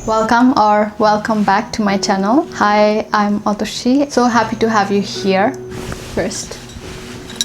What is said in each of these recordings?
Welcome back to my channel. Hi, I'm Otoshi. So happy to have you here. First,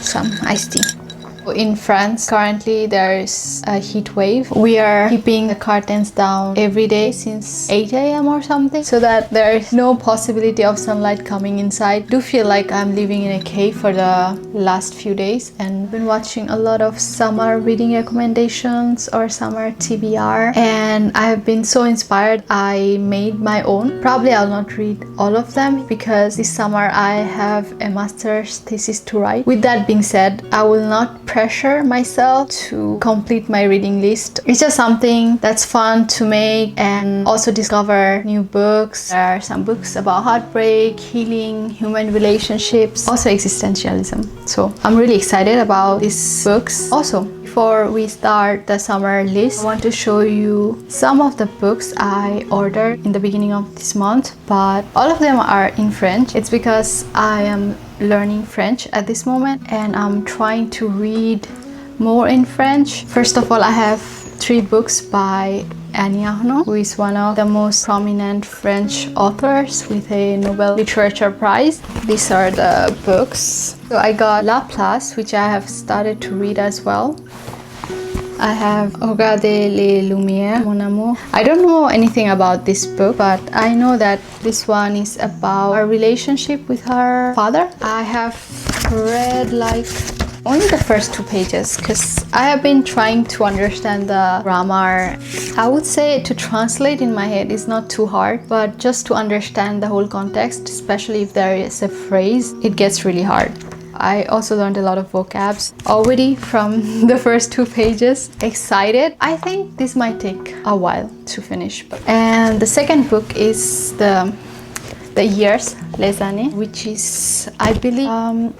some iced tea. In France, currently there's a heat wave. We are keeping the curtains down every day since 8 a.m. or something so that there is no possibility of sunlight coming inside. I do feel like I'm living in a cave for the last few days, and been watching a lot of summer reading recommendations or summer TBR, and I have been so inspired. I made my own. Probably I'll not read all of them because this summer I have a master's thesis to write. With that being said, I will not pressure myself to complete my reading list. It's just something that's fun to make and also discover new books. There are some books about heartbreak, healing, human relationships, also existentialism. So I'm really excited about these books. Also, before we start the summer list, I want to show you some of the books I ordered in the beginning of this month, but all of them are in French. It's because I am learning French at this moment and I'm trying to read more in French. First of all, I have 3 books by Ernaux, who is one of the most prominent French authors with a Nobel Literature Prize. These are the books. So I got La Place, which I have started to read as well. I have Regardez les lumières, mon amour. I don't know anything about this book, but I know that this one is about a relationship with her father. I have read like only the first 2 pages because I have been trying to understand the grammar. I would say to translate in my head is not too hard, but just to understand the whole context, especially if there is a phrase, it gets really hard. I also learned a lot of vocabs already from the first 2 pages. Excited. I think this might take a while to finish. And the second book is the Years, Les Années, which is, I believe,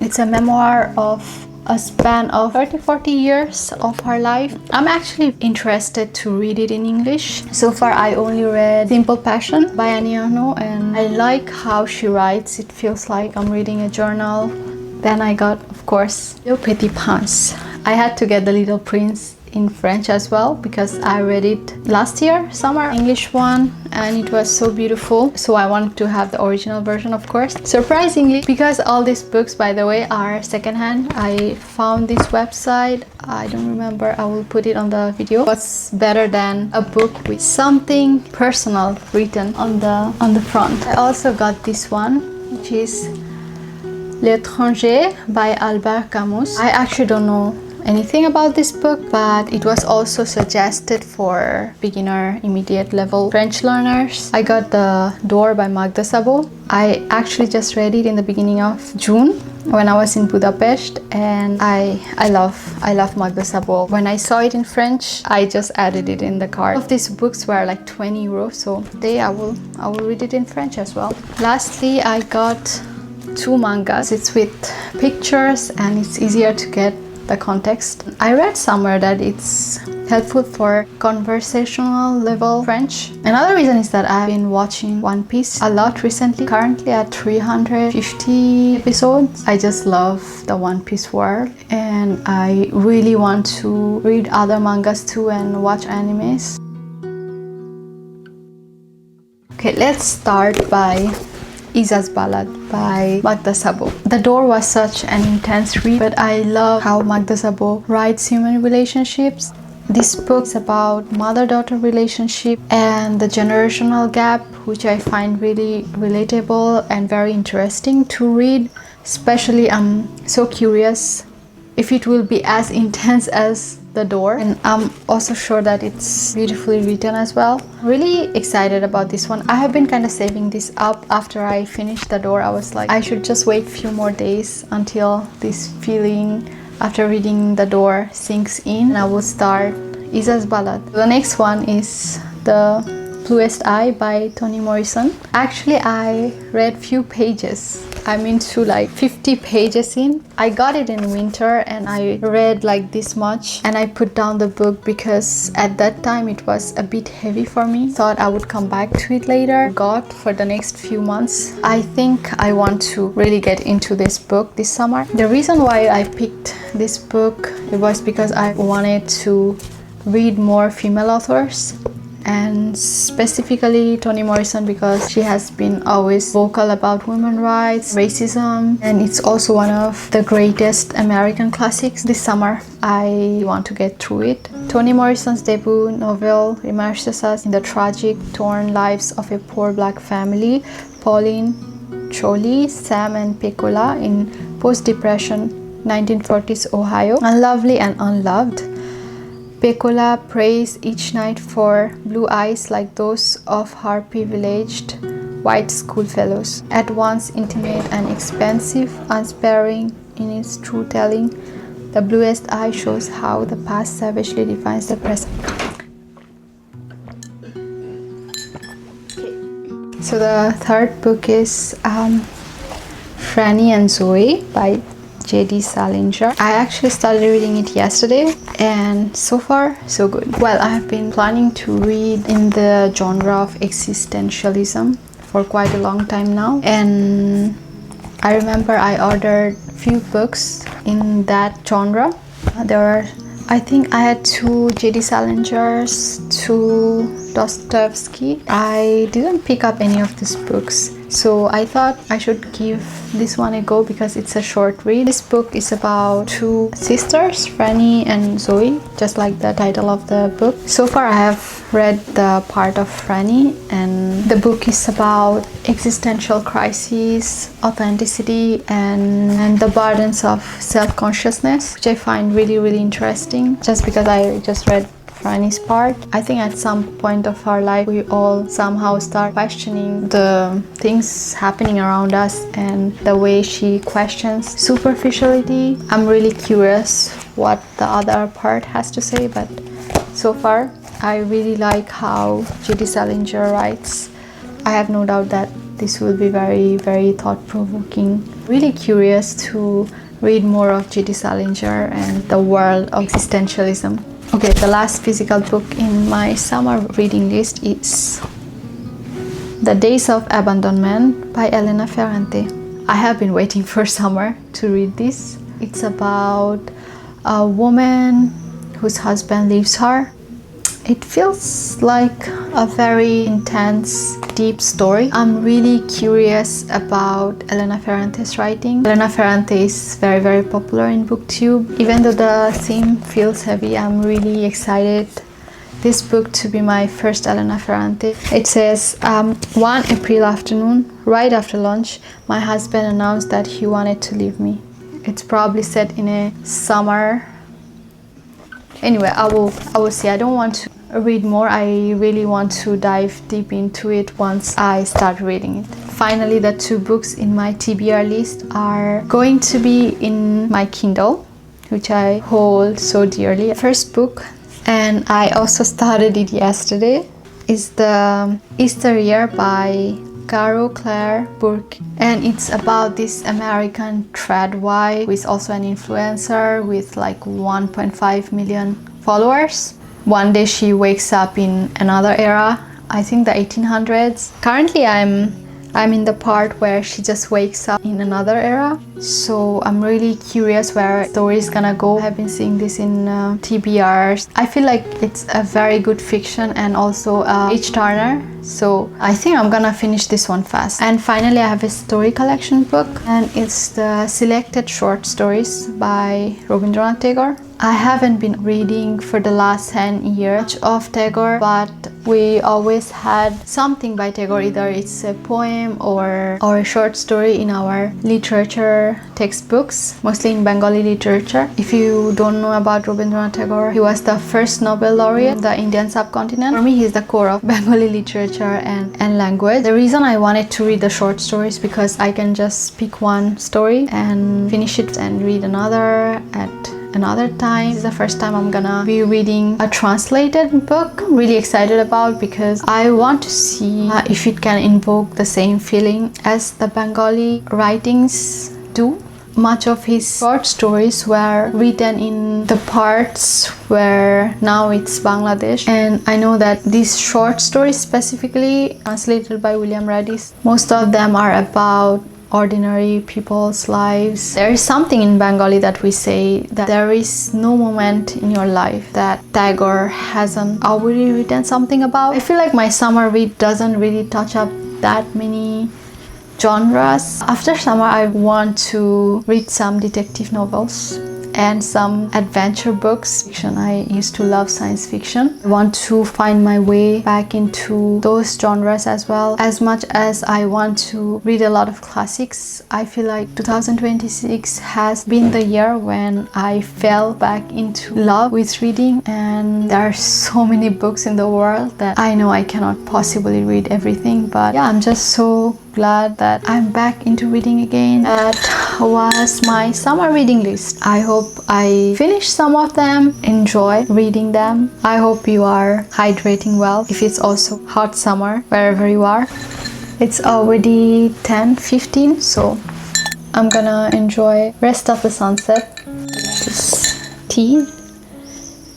it's a memoir of a span of 30-40 years of her life. I'm actually interested to read it in English. So far I only read Simple Passion by Ernaux, and I like how she writes. It feels like I'm reading a journal. Then I got, of course, Le Petit Prince. I had to get The Little Prince in French as well because I read it last year, summer, English one, and it was so beautiful. So I wanted to have the original version, of course. Surprisingly, because all these books, by the way, are secondhand, I found this website. I don't remember, I will put it on the video. What's better than a book with something personal written on the front? I also got this one, which is L'étranger by Albert Camus. I actually don't know anything about this book, but it was also suggested for beginner intermediate level French learners. I got The Door by Magda Szabó. I actually just read it in the beginning of June when I was in Budapest, and I love Magda Szabó. When I saw it in French, I just added it in the cart. All of these books were like 20 euros, so today I will read it in French as well. Lastly, I got 2 mangas. It's with pictures and it's easier to get the context. I read somewhere that it's helpful for conversational level French. Another reason is that I've been watching One Piece a lot recently, currently at 350 episodes. I just love the One Piece world and I really want to read other mangas too and watch animes. Okay, let's start by Isa's Ballad by Magda Szabó. The Door was such an intense read, but I love how Magda Szabó writes human relationships. This book is about mother-daughter relationship and the generational gap, which I find really relatable and very interesting to read. Especially, I'm so curious if it will be as intense as The Door, and I'm also sure that it's beautifully written as well. Really excited about this one. I have been kind of saving this up. After I finished The Door, I was like, I should just wait a few more days until this feeling after reading The Door sinks in, and I will start Isa's Ballad. The next one is The Bluest by Toni Morrison. Actually, I read few pages. I'm into like 50 pages in. I got it in winter and I read like this much and I put down the book because at that time it was a bit heavy for me. Thought I would come back to it later. Got for the next few months. I think I want to really get into this book this summer. The reason why I picked this book, it was because I wanted to read more female authors. and specifically Toni Morrison because she has been always vocal about women's rights, racism, and it's also one of the greatest American classics. This summer I want to get through it. Toni Morrison's debut novel immerses us in the tragic, torn lives of a poor black family, Pauline, Charlie, Sam and Peccola in post-depression 1940s Ohio. Unlovely and unloved, Peccola prays each night for blue eyes like those of her privileged white schoolfellows. At once intimate and expansive, unsparing in its truth-telling, the bluest eye shows how the past savagely defines the present. So the third book is Franny and Zooey by J.D. Salinger. I actually started reading it yesterday and so far so good. Well, I have been planning to read in the genre of existentialism for quite a long time now, and I remember I ordered few books in that genre. I think I had 2 J.D. Salingers, 2 Dostoevsky. I didn't pick up any of these books, so I thought I should give this one a go because it's a short read. This book is about 2 sisters, Franny and Zooey, just like the title of the book. So far I have read the part of Franny, and the book is about existential crises, authenticity, and the burdens of self-consciousness, which I find really, really interesting just because I just read Franny's part. I think at some point of our life we all somehow start questioning the things happening around us, and the way she questions superficiality. I'm really curious what the other part has to say, but so far I really like how J.D. Salinger writes. I have no doubt that this will be very, very thought-provoking. Really curious to read more of J.D. Salinger and the world of existentialism. Okay, the last physical book in my summer reading list is The Days of Abandonment by Elena Ferrante. I have been waiting for summer to read this. It's about a woman whose husband leaves her. It feels like a very intense, deep story. I'm really curious about Elena Ferrante's writing. Elena Ferrante is very, very popular in booktube. Even though the theme feels heavy, I'm really excited this book to be my first Elena Ferrante. It says, one April afternoon, right after lunch, my husband announced that he wanted to leave me. It's probably set in a summer. Anyway, I will see. I don't want to read more. I really want to dive deep into it once I start reading it. Finally, the 2 books in my TBR list are going to be in my Kindle, which I hold so dearly. First book, and I also started it yesterday, is the YesterYear by Caro, Burke, and it's about this American trad wife who is also an influencer with like 1.5 million followers. One day she wakes up in another era, I think the 1800s. Currently I'm in the part where she just wakes up in another era, so I'm really curious where the story is gonna go. I have been seeing this in TBRs. I feel like it's a very good fiction and also a page turner, so I think I'm gonna finish this one fast. And finally I have a story collection book, and it's the Selected Short Stories by Rabindranath Tagore. I haven't been reading for the last 10 years of Tagore, but we always had something by Tagore, either it's a poem or a short story in our literature textbooks, mostly in Bengali literature. If you don't know about Rabindranath Tagore, he was the first Nobel laureate in the Indian subcontinent. For me, he's the core of Bengali literature and language. The reason I wanted to read the short stories because I can just pick one story and finish it and read another at another time. This is the first time I'm gonna be reading a translated book. I'm really excited about because I want to see if it can invoke the same feeling as the Bengali writings do. Much of his short stories were written in the parts where now it's Bangladesh, and I know that these short stories, specifically translated by William Radice, most of them are about ordinary people's lives. There is something in Bengali that we say that there is no moment in your life that Tagore hasn't already written something about. I feel like my summer read doesn't really touch up that many genres. After summer, I want to read some detective novels and some adventure books. Fiction. I used to love science fiction. I want to find my way back into those genres as well. As much as I want to read a lot of classics, I feel like 2026 has been the year when I fell back into love with reading, and there are so many books in the world that I know I cannot possibly read everything, but yeah, I'm just so glad that I'm back into reading again. That was my summer reading list. I hope I finished some of them, enjoy reading them. I hope you are hydrating well if it's also hot summer wherever you are. It's already 10:15, so I'm gonna enjoy rest of the sunset. This tea,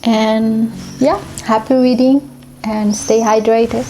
and yeah, happy reading and stay hydrated.